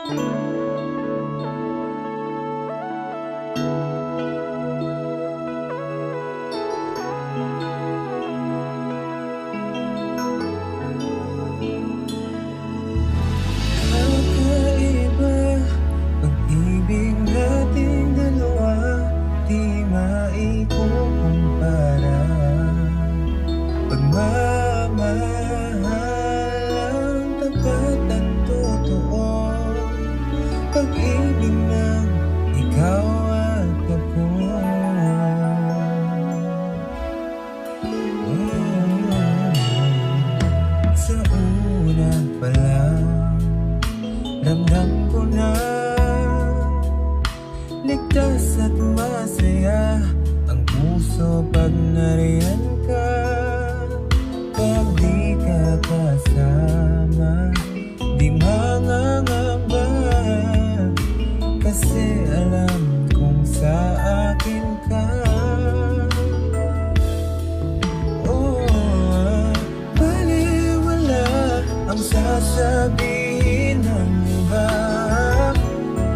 Kakaiba, pag-ibig nating dalawa, di maikukumpara. Pagmamahal ang tapat at totoo, pag-ibig ng ikaw at ako. Sa una pa lang, ramdam ko na ligtas at masaya ang puso pag nariyan ka. Pag di ka kasama, di mangangamba, kasi alam kong sa akin ka. Baliwala ang sasabihin ng iba,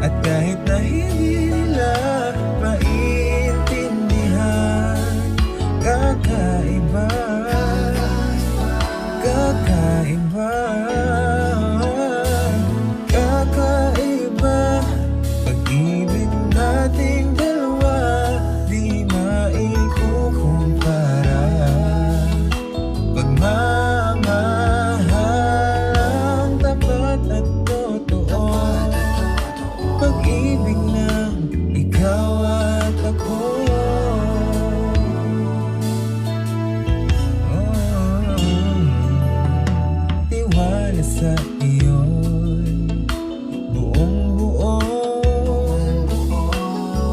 at kahit na hindi nila maiintindihan, kakaiba, kakaiba, kakaiba. Pag-ibig nating dalawa, di maikukumpara. Pagmamahal ang tapat at totoo, pag-ibig ng ikaw at ako. Tiwala sa iyo'y buong buo,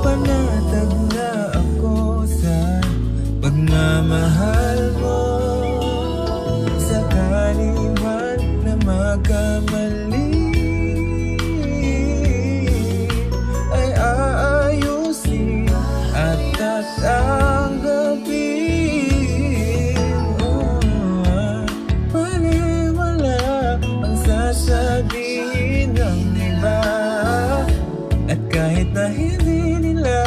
panatag na ako sa pagmamahal mo. Sakali man na magkamali, ay aayusin at tatanggapin. Baliwala ang sasabihin ng iba, at kahit na hindi nila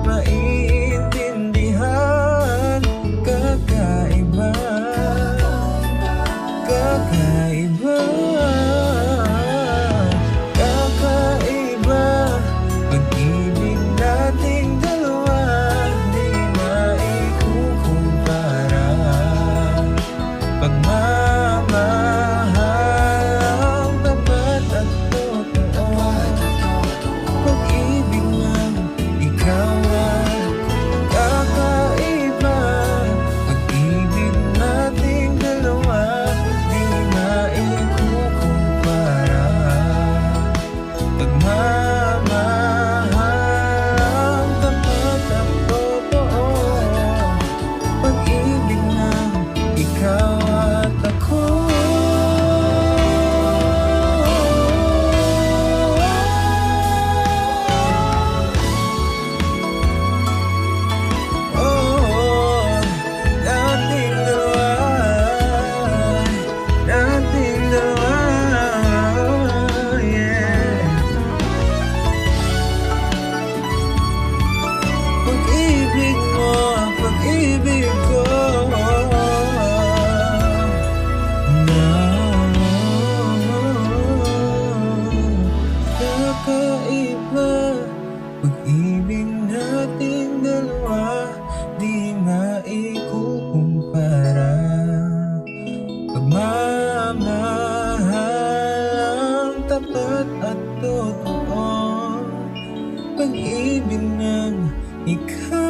maiintindihan, kakaiba, kakaiba, kakaiba. Pag-ibig nating dalawa, di maikukumpara. Pagmamahal ang tapat at totoo, pag-ibig ng ikaw at kakaiba. Pag-ibig nating dalawa, di maikukumpara. Pagmamahal ang tapat at totoo, pag-ibig ng ikaw at ako. Nating dalawa, yeah. Pag-ibig mo, pag-ibig ko, kakaiba. Pag-ibig nating dalawa, di maikukumpara. Pagmamahal ang tapat at totoo, pag-ibig ng ikaw